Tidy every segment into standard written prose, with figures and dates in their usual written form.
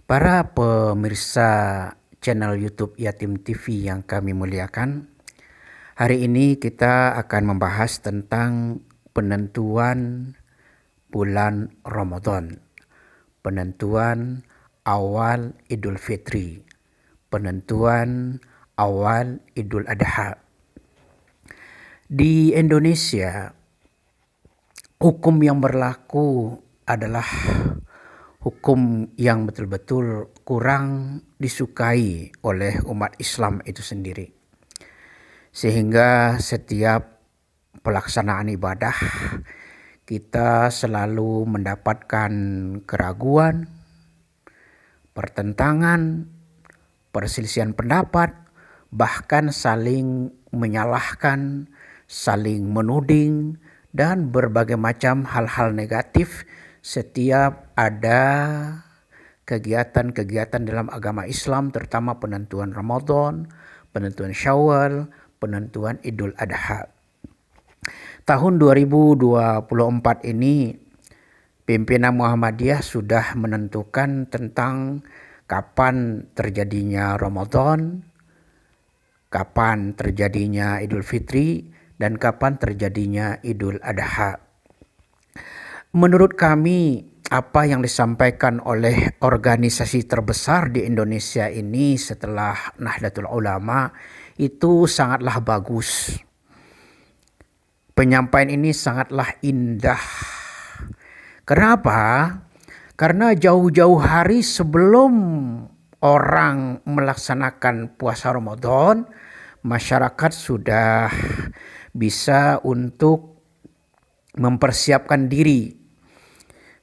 Para pemirsa channel YouTube Yatim TV yang kami muliakan, hari ini kita akan membahas tentang penentuan bulan Ramadan, penentuan awal Idul Fitri, penentuan awal Idul Adha. Di Indonesia, hukum yang berlaku adalah hukum yang betul-betul kurang disukai oleh umat Islam itu sendiri. Sehingga setiap pelaksanaan ibadah kita selalu mendapatkan keraguan, pertentangan, perselisihan pendapat, bahkan saling menyalahkan, saling menuding, dan berbagai macam hal-hal negatif setiap ada kegiatan-kegiatan dalam agama Islam, terutama penentuan Ramadan, penentuan Syawal, penentuan Idul Adha. Tahun 2024 ini pimpinan Muhammadiyah sudah menentukan tentang kapan terjadinya Ramadan, kapan terjadinya Idul Fitri, dan kapan terjadinya Idul Adha. Menurut kami, apa yang disampaikan oleh organisasi terbesar di Indonesia ini setelah Nahdlatul Ulama itu sangatlah bagus. Penyampaian ini sangatlah indah. Kenapa? Karena jauh-jauh hari sebelum orang melaksanakan puasa Ramadan, masyarakat sudah bisa untuk mempersiapkan diri.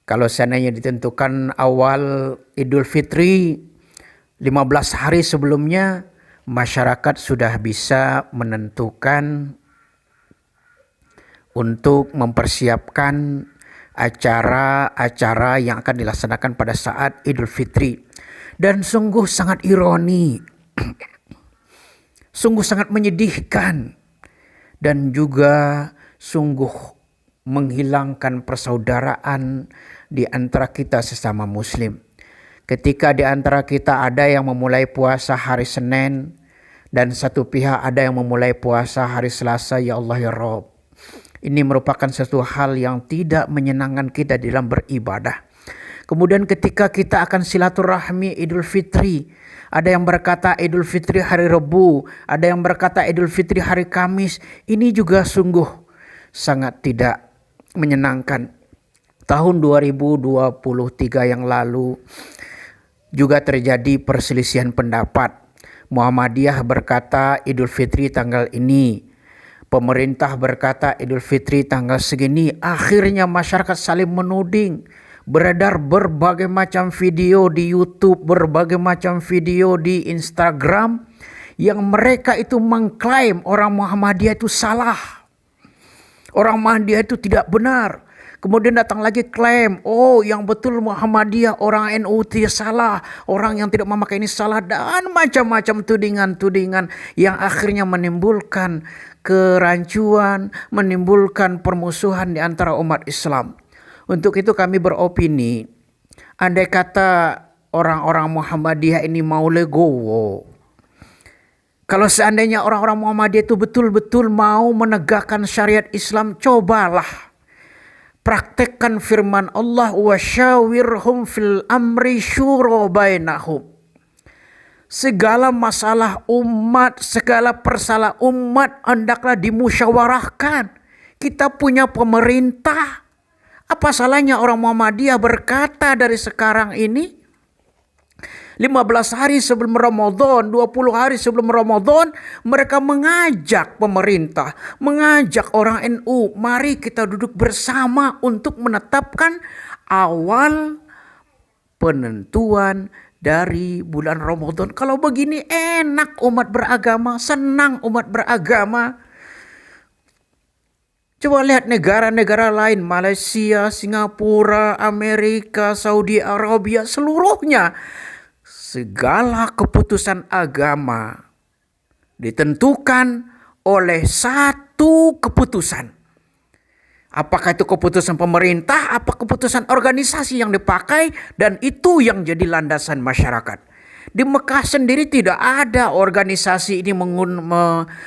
Kalau seandainya ditentukan awal Idul Fitri 15 hari sebelumnya, masyarakat sudah bisa menentukan untuk mempersiapkan acara-acara yang akan dilaksanakan pada saat Idul Fitri. Dan sungguh sangat ironi, sungguh sangat menyedihkan, dan juga sungguh menghilangkan persaudaraan di antara kita sesama muslim. Ketika di antara kita ada yang memulai puasa hari Senin dan satu pihak ada yang memulai puasa hari Selasa, ya Allah ya Rabb. Ini merupakan satu hal yang tidak menyenangkan kita dalam beribadah. Kemudian ketika kita akan silaturahmi Idul Fitri, ada yang berkata Idul Fitri hari Rabu, ada yang berkata Idul Fitri hari Kamis. Ini juga sungguh sangat tidak menyenangkan. Tahun 2023 yang lalu juga terjadi perselisihan pendapat. Muhammadiyah berkata Idul Fitri tanggal ini, pemerintah berkata Idul Fitri tanggal segini. Akhirnya masyarakat saling menuding. Beredar berbagai macam video di YouTube, berbagai macam video di Instagram yang mereka itu mengklaim orang Muhammadiyah itu salah. Orang Muhammadiyah itu tidak benar. Kemudian datang lagi klaim, oh yang betul Muhammadiyah, orang NU itu salah, orang yang tidak memakai ini salah, dan macam-macam tudingan-tudingan yang akhirnya menimbulkan kerancuan, menimbulkan permusuhan di antara umat Islam. Untuk itu kami beropini, andai kata orang-orang Muhammadiyah ini mau legowo, kalau seandainya orang-orang Muhammadiyah itu betul-betul mau menegakkan syariat Islam, cobalah praktekkan firman Allah, wasyawirhum fil amri syura bainahum. Segala masalah umat, segala persoalan umat hendaklah dimusyawarahkan. Kita punya pemerintah. Apa salahnya orang Muhammadiyah berkata dari sekarang ini, 15 hari sebelum Ramadan, 20 hari sebelum Ramadan, mereka mengajak pemerintah, mengajak orang NU, mari kita duduk bersama untuk menetapkan awal penentuan dari bulan Ramadan. Kalau begini enak umat beragama, senang umat beragama. Coba lihat negara-negara lain, Malaysia, Singapura, Amerika, Saudi Arabia, seluruhnya. Segala keputusan agama ditentukan oleh satu keputusan. Apakah itu keputusan pemerintah, apa keputusan organisasi yang dipakai, dan itu yang jadi landasan masyarakat. Di Mekah sendiri tidak ada organisasi ini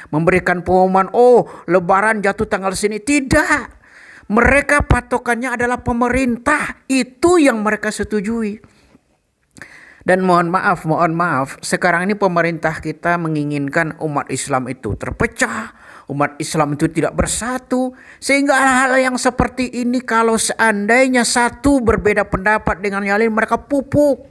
memberikan pengumuman, oh lebaran jatuh tanggal sini. Tidak. Mereka patokannya adalah pemerintah. Itu yang mereka setujui. Dan mohon maaf, sekarang ini pemerintah kita menginginkan umat Islam itu terpecah. Umat Islam itu tidak bersatu. Sehingga hal-hal yang seperti ini kalau seandainya satu berbeda pendapat dengan yang lain, mereka pupuk.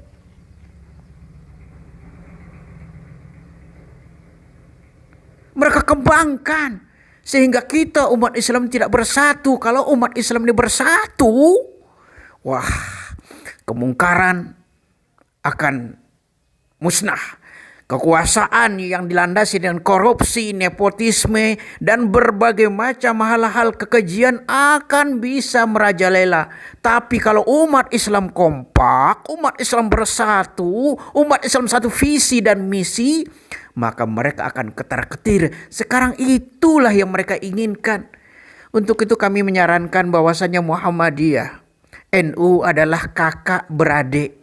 Mereka kembangkan. Sehingga kita umat Islam tidak bersatu. Kalau umat Islam ini bersatu, wah, kemungkaran akan musnah. Kekuasaan yang dilandasi dengan korupsi, nepotisme, dan berbagai macam hal-hal kekejian akan bisa merajalela. Tapi kalau umat Islam kompak, umat Islam bersatu, umat Islam satu visi dan misi, maka mereka akan ketar-ketir. Sekarang itulah yang mereka inginkan. Untuk itu kami menyarankan bahwasanya Muhammadiyah, NU adalah kakak beradik.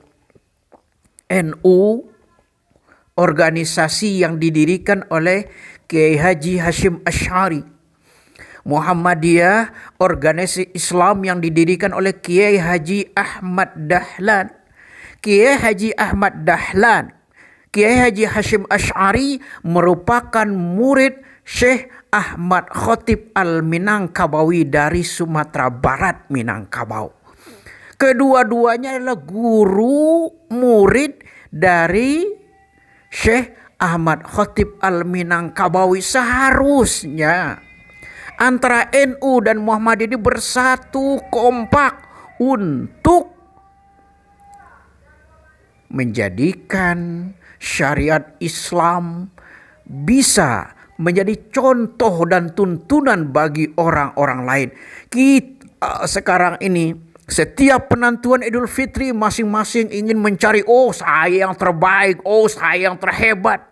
NU organisasi yang didirikan oleh Kiai Haji Hashim Asy'ari. Muhammadiyah organisasi Islam yang didirikan oleh Kiai Haji Ahmad Dahlan. Kiai Haji Ahmad Dahlan, Kiai Haji Hashim Asy'ari merupakan murid Syekh Ahmad Khotib Al-Minangkabawi dari Sumatera Barat, Minangkabau. Kedua-duanya adalah guru murid dari Syekh Ahmad Khotib Al-Minangkabawi. Seharusnya antara NU dan Muhammadiyah ini bersatu kompak untuk menjadikan syariat Islam bisa menjadi contoh dan tuntunan bagi orang-orang lain. Kita sekarang ini setiap penentuan Idul Fitri masing-masing ingin mencari, oh saya yang terbaik, oh saya yang terhebat.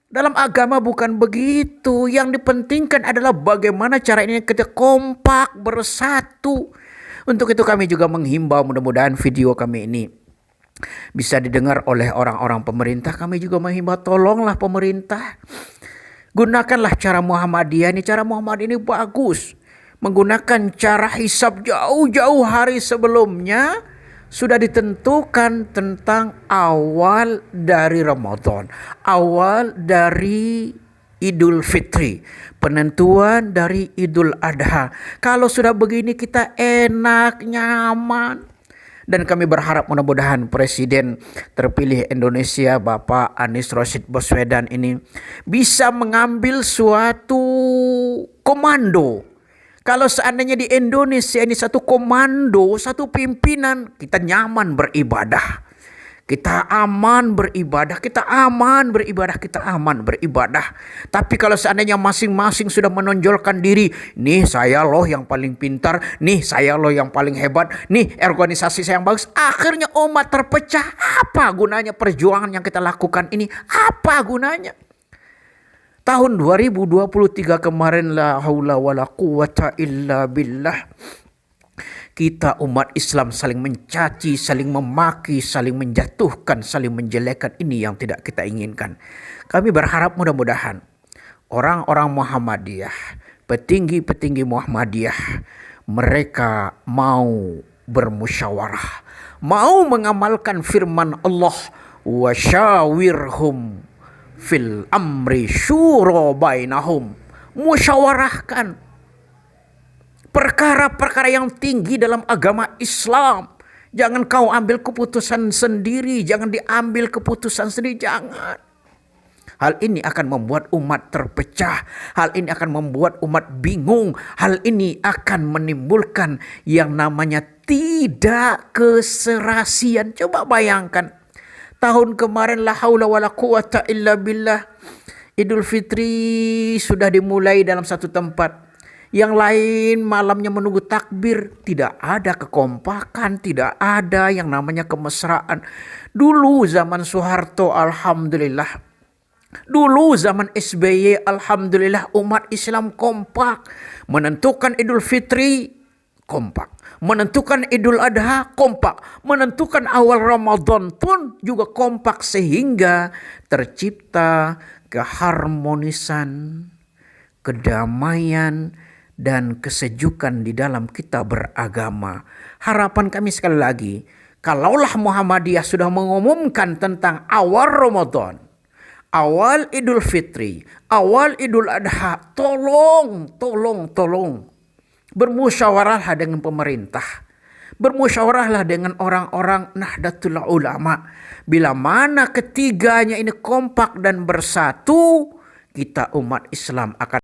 Dalam agama bukan begitu. Yang dipentingkan adalah bagaimana cara ini kita kompak bersatu. Untuk itu kami juga menghimbau, mudah-mudahan video kami ini bisa didengar oleh orang-orang pemerintah. Kami juga menghimbau, tolonglah pemerintah, gunakanlah cara Muhammadiyah ini. Cara Muhammadiyah ini bagus. Menggunakan cara hisab jauh-jauh hari sebelumnya sudah ditentukan tentang awal dari Ramadan, awal dari Idul Fitri, penentuan dari Idul Adha. Kalau sudah begini kita enak, nyaman. Dan kami berharap mudah-mudahan Presiden terpilih Indonesia Bapak Anies Rashid Baswedan ini bisa mengambil suatu komando. Kalau seandainya di Indonesia ini satu komando, satu pimpinan, kita nyaman beribadah. Kita aman beribadah, kita aman beribadah, kita aman beribadah. Tapi kalau seandainya masing-masing sudah menonjolkan diri, nih saya loh yang paling pintar, nih saya loh yang paling hebat, nih organisasi saya yang bagus, akhirnya umat terpecah. Apa gunanya perjuangan yang kita lakukan ini? Apa gunanya? Tahun 2023 kemarin, la haula wala quwata illa billah, kita umat Islam saling mencaci, saling memaki, saling menjatuhkan, saling menjelekkan. Ini yang tidak kita inginkan. Kami berharap mudah-mudahan orang-orang Muhammadiyah, petinggi-petinggi Muhammadiyah, mereka mau bermusyawarah, mau mengamalkan firman Allah, wa syawirhum fil amri syura bainahum. Musyawarahkan perkara-perkara yang tinggi dalam agama Islam. Jangan kau ambil keputusan sendiri, jangan diambil keputusan sendiri, jangan. Hal ini akan membuat umat terpecah, hal ini akan membuat umat bingung, hal ini akan menimbulkan yang namanya tidak keserasian. Coba bayangkan, tahun kemarin la haula wala quwata illa billah, Idul Fitri sudah dimulai dalam satu tempat. Yang lain malamnya menunggu takbir. Tidak ada kekompakan, tidak ada yang namanya kemesraan. Dulu zaman Soeharto, alhamdulillah, Dulu zaman SBY, alhamdulillah umat Islam kompak. Menentukan Idul Fitri, kompak. Menentukan Idul Adha, kompak. Menentukan awal Ramadan pun juga kompak. Sehingga tercipta keharmonisan, kedamaian, dan kesejukan di dalam kita beragama. Harapan kami sekali lagi, kalaulah Muhammadiyah sudah mengumumkan tentang awal Ramadan, awal Idul Fitri, awal Idul Adha, tolong bermusyawarahlah dengan pemerintah. Bermusyawarahlah dengan orang-orang Nahdlatul Ulama. Bila mana ketiganya ini kompak dan bersatu, kita umat Islam akan